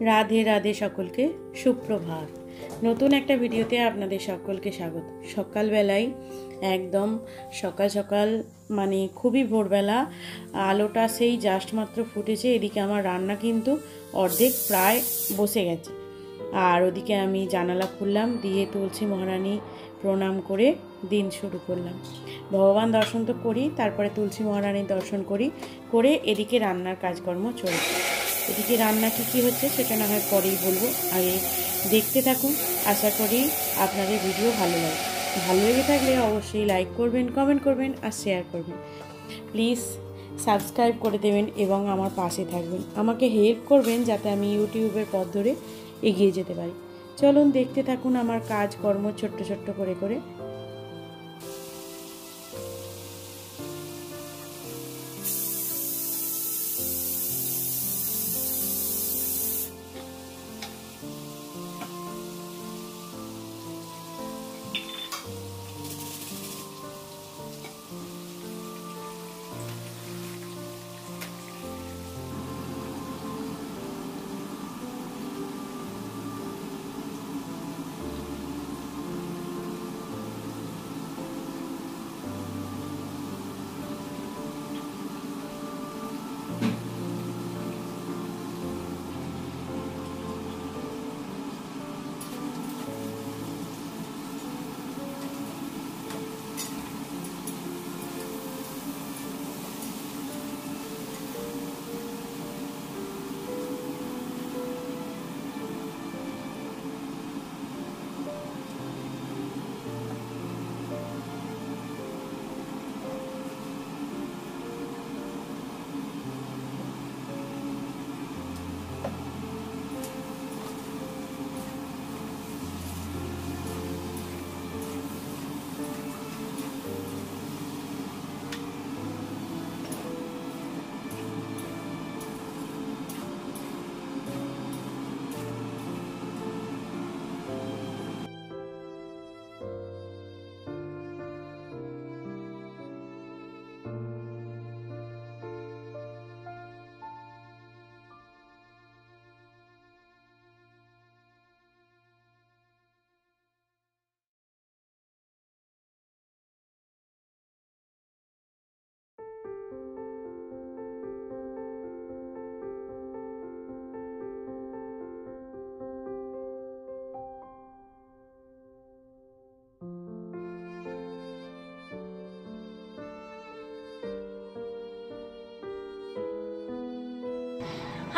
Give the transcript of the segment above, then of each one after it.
রাধে রাধে সকলকে সুপ্রভাত। নতুন একটা ভিডিওতে আপনাদের সকলকে স্বাগত। সকালবেলায় একদম সকাল সকাল মানে খুবই ভোরবেলা, আলোটা সেই জাস্ট মাত্র ফুটেছে। এদিকে আমার রান্না কিন্তু অর্ধেক প্রায় বসে গেছে, আর ওদিকে আমি জানালা খুললাম, দিয়ে তুলসী মহারানী প্রণাম করে দিন শুরু করলাম। ভগবান দর্শন তো করি, তারপরে তুলসী মহারানীর দর্শন করে এদিকে রান্নার কাজকর্ম চলছে। এদিকে রান্না কী হচ্ছে সেটা না হয় পরেই বলবো, আগে দেখতে থাকুন। আশা করি আপনাদের ভিডিও ভালো লেগে থাকলে অবশ্যই লাইক করবেন, কমেন্ট করবেন আর শেয়ার করবেন। প্লিজ সাবস্ক্রাইব করে দেবেন এবং আমার পাশে থাকবেন, আমাকে হেল্প করবেন যাতে আমি ইউটিউবের পথ ধরে এগিয়ে যেতে পারি। চলুন দেখতে থাকুন আমার কাজকর্ম ছোট্ট ছোট্ট করে।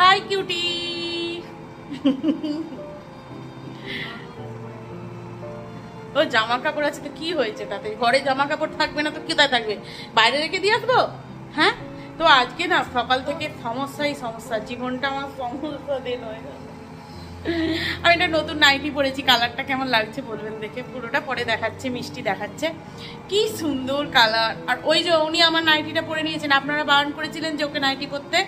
হাই কিউটি, ও জামা কাপড় আছে তো কি হয়েছে তাতে? ঘরে জামা কাপড় থাকবে না তো কোথায় থাকবে? বাইরে রেখে দিয়ে আসবো? হ্যাঁ, তো আজকে না সকাল থেকে সমস্যা, জীবনটা আমার সমস্যা দিন হয়ে গেল। আমি একটা নতুন নাইটি পরেছি, কালারটা কেমন লাগছে বলবেন দেখে। পুরোটা পরে দেখাচ্ছে, মিষ্টি দেখাচ্ছে, কি সুন্দর কালার। আর ওই যে উনি আমার নাইটিটা পরে নিয়েছেন, আপনারা বারণ করেছিলেন যে ওকে নাইটি পরতে,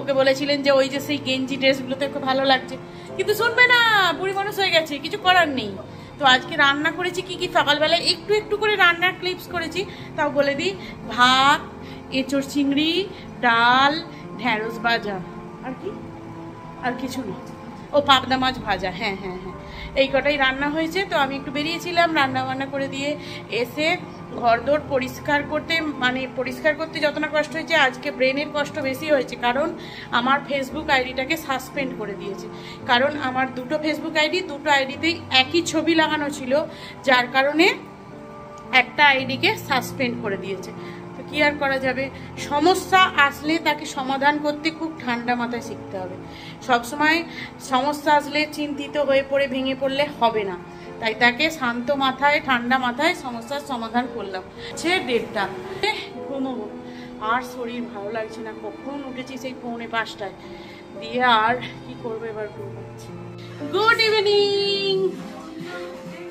ওকে বলেছিলেন যে ওই যে সেই গেঞ্জি ড্রেসগুলোতে খুব ভালো লাগছে, কিন্তু শুনবে না, বুড়ি মানুষ হয়ে গেছে, কিছু করার নেই। তো আজকে রান্না করেছি কি সকালবেলায় একটু করে রান্নার ক্লিপস করেছি, তাও বলে দিই। ভাত, এঁচোড় চিংড়ি, ডাল, ঢ্যাঁড়স ভাজা, আর কিছু না, ও পাবদা মাছ ভাজা। হ্যাঁ, এই কটাই রান্না হয়েছে। তো আমি একটু বেরিয়েছিলাম, রান্না বান্না করে দিয়ে এসে ঘরদোর পরিষ্কার করতে যত না কষ্ট হয়েছে, আজকে ব্রেনের কষ্ট বেশি হয়েছে, কারণ আমার ফেসবুক আইডিটাকে সাসপেন্ড করে দিয়েছে। কারণ আমার দুটো ফেসবুক আইডি, দুটো আইডিতেই একই ছবি লাগানো ছিল, যার কারণে একটা আইডিকে সাসপেন্ড করে দিয়েছে। তো কি আর করা যাবে, সমস্যা আসলে তাকে সমাধান করতে খুব ঠান্ডা মাথায় শিখতে হবে। সবসময় সমস্যা আসলে চিন্তিত হয়ে পড়ে ভেঙে পড়লে হবে না, তাই তাকে শান্ত মাথায়, ঠান্ডা মাথায় সমস্যার সমাধান করলাম। 1:30 ঘুমোবো, আর শরীর ভালো লাগছে না। কখন উঠেছি সেই 4:45 দিয়ে, আর কি করবো এবার ঘুমাচ্ছি। গুড ইভিনিং,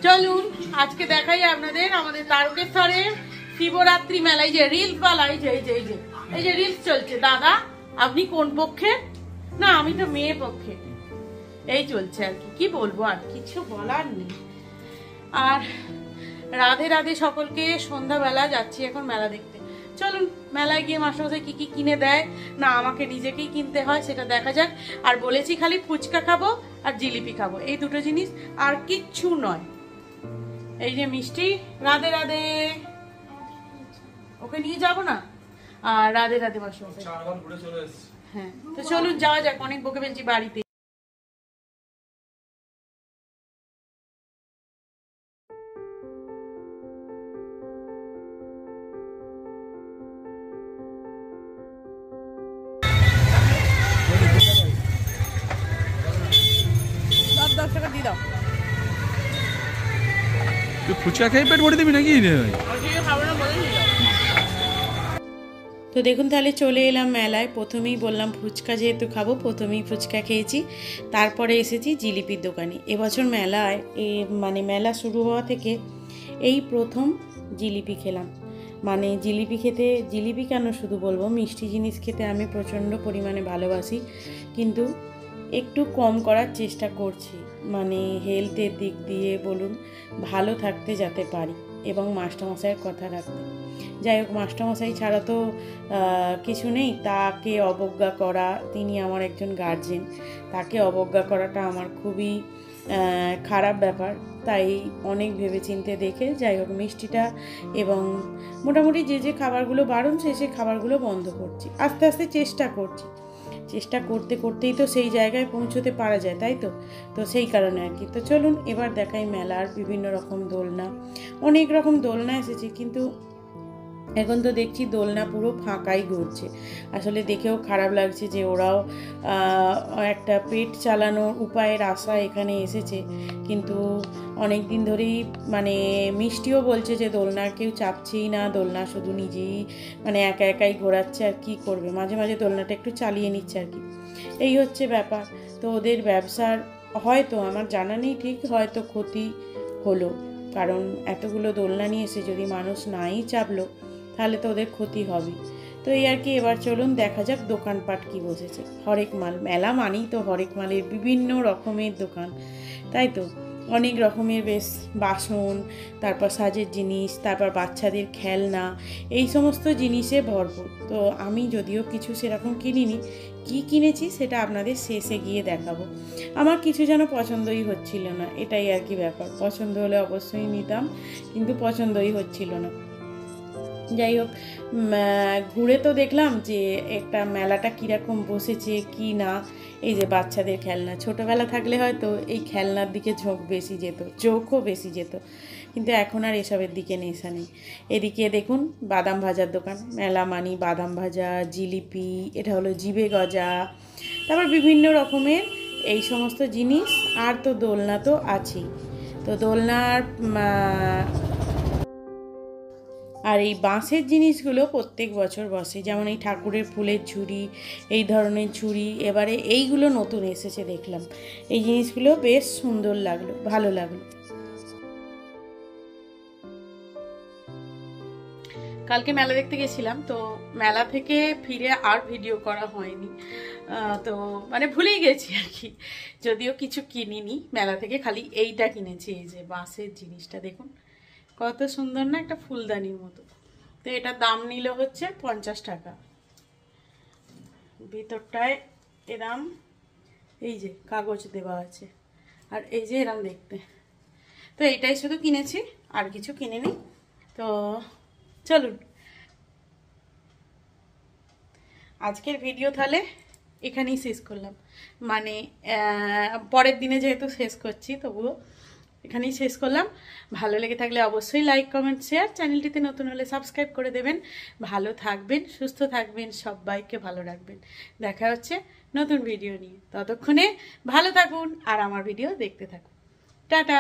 চলুন আজকে দেখাই আপনাদের আমাদের তারকেশ্বরের শিবরাত্রি মেলায় যে রিলস বালা, এই যে রিলস চলছে। দাদা আপনি কোন পক্ষে? না আমি তো মেয়ে পক্ষে। এই চলছে আর কি বলবো, আর কিছু বলার নেই। আর রাধে রাধে সকলকে। সন্ধ্যাবেলা যাচ্ছি এখন মেলা দেখতে। চলুন মেলায় গিয়ে মাস্টারমশাই কি কি কিনে দেয় না আমাকে নিজেকেই কিনতে হয় সেটা দেখা যাক। আর বলেছি খালি ফুচকা খাবো আর জিলিপি খাবো, এই দুটো জিনিস, আর কিচ্ছু নয়। এই যে মিষ্টি, রাধে রাধে, ওকে নিয়ে যাবো না? আর রাধে রাধে মাস্টারমশাই। হ্যাঁ, তো চলুন যাওয়া যাক, অনেক বকে ফেলছি বাড়িতে। ফুচকা খেয়ে পেট ভরে দিবি নাকি? তো দেখুন তাহলে চলে এলাম মেলায়। প্রথমেই বললাম ফুচকা যেহেতু খাবো, প্রথমেই ফুচকা খেয়েছি, তারপরে এসেছি জিলিপির দোকানে। এবছর মেলায় মানে মেলা শুরু হওয়া থেকে এই প্রথম জিলিপি খেলাম। মানে জিলিপি খেতে, জিলিপি কেন শুধু বলবো, মিষ্টি জিনিস খেতে আমি প্রচণ্ড পরিমাণে ভালোবাসি, কিন্তু একটু কম করার চেষ্টা করছি, মানে হেলথের দিক দিয়ে বলুন, ভালো থাকতে যাতে পারি এবং মাস্টারমশাইয়ের কথা রাখতে। যাই হোক, মাস্টারমশাই ছাড়া তো কিছু নেই, তাকে অবজ্ঞা করা, তিনি আমার একজন গার্জেন, তাকে অবজ্ঞা করাটা আমার খুবই খারাপ ব্যাপার। তাই অনেক ভেবেচিন্তে দেখে যাই হোক মিষ্টিটা এবং মোটামুটি যে খাবারগুলো বারণ সে খাবারগুলো বন্ধ করছি, আস্তে আস্তে চেষ্টা করছি। চেষ্টা করতে করতেই তো সেই জায়গায় পৌঁছতে পারা যায়, তাই তো? তো সেই কারণে আর কি। তো চলুন এবার দেখাই মেলার বিভিন্ন রকম দোলনা। অনেক রকম দোলনা এসেছে, কিন্তু এখন তো দেখছি দোলনা পুরো ফাঁকাই ঘুরছে। আসলে দেখেও খারাপ লাগছে যে ওরাও একটা পেট চালানোর উপায়ের আশা এখানে এসেছে, কিন্তু অনেক দিন ধরেই মানে মিষ্টিও বলছে যে দোলনা কেউ চাপছেই না, দোলনা শুধু নিজেই মানে একা একাই ঘোরাচ্ছে, আর কি করবে, মাঝে মাঝে দোলনাটা একটু চালিয়ে নিচ্ছে আর কি, এই হচ্ছে ব্যাপার। তো ওদের ব্যবসার হয়তো আমার জানা নেই ঠিক, হয়তো ক্ষতি হলো, কারণ এতগুলো দোলনা নিয়ে এসে যদি মানুষ নাই চাপলো তাহলে তো ওদের ক্ষতি হবে। তো এই আর কি। এবার চলুন দেখা যাক দোকানপাট কি বসেছে। হরেক মাল, মেলা মানেই তো হরেক মালের বিভিন্ন রকমের দোকান, তাই তো? অনেক রকমের বেশ বাসন, তারপর সাজের জিনিস, তারপর বাচ্চাদের খেলনা, এই সমস্ত জিনিসে ভরপুর। তো আমি যদিও কিছু সেরকম কিনিনি, কি কিনেছি সেটা আপনাদের শেষে গিয়ে দেখাবো। আমার কিছু যেন পছন্দই হচ্ছিল না, এটাই আর কি ব্যাপার। পছন্দ হলে অবশ্যই নিতাম, কিন্তু পছন্দই হচ্ছিল না। যাই হোক, ঘুরে তো দেখলাম যে একটা মেলাটা কীরকম বসেছে কি না। এই যে বাচ্চাদের খেলনা, ছোটোবেলা থাকলে হয়তো এই খেলনার দিকে চোখও বেশি যেত, কিন্তু এখন আর এসবের দিকে নেশা নেই। এদিকে দেখুন বাদাম ভাজার দোকান, মেলা মানি বাদাম ভাজা, জিলিপি, এটা হলো জিভে গজা, তারপর বিভিন্ন রকমের এই সমস্ত জিনিস। আর তো দোলনা তো আছেই। তো দোলনার আর এই বাঁশের জিনিসগুলো প্রত্যেক বছর বসে, যেমন এই ঠাকুরের ফুলের ঝুড়ি, এই ধরনের ঝুড়ি। এবারে এইগুলো নতুন এসেছে দেখলাম, এই জিনিসগুলো বেশ সুন্দর লাগলো, ভালো লাগলো। কালকে মেলা দেখতে গেছিলাম, তো মেলা থেকে ফিরে আর ভিডিও করা হয়নি, তো মানে ভুলেই গেছি আর কি। যদিও কিছু কিনিনি মেলা থেকে, খালি এইটা কিনেছি, এই যে বাঁশের জিনিসটা দেখুন কত সুন্দর না, একটা ফুলদানির মতো। তো এটার দাম নিল হচ্ছে 50 টাকা। ভিতরটায় এরম এই যে কাগজ দেওয়া আছে, আর এই যে এরম দেখতে। তো এইটাই শুধু কিনেছি, আর কিছু কিনিনি। তো চলুন আজকের ভিডিও তাহলে এখানেই শেষ করলাম, মানে পরের দিনে যেহেতু শেষ করছি তবুও এখানেই শেষ করলাম। ভালো লেগে থাকলে অবশ্যই লাইক, কমেন্ট, শেয়ার, চ্যানেলটিতে নতুন হলে সাবস্ক্রাইব করে দেবেন। ভালো থাকবেন, সুস্থ থাকবেন, সবাইকে ভালো রাখবেন। দেখা হচ্ছে নতুন ভিডিও নিয়ে, ততক্ষণে ভালো থাকুন আর আমার ভিডিও দেখতে থাকুন। টাটা।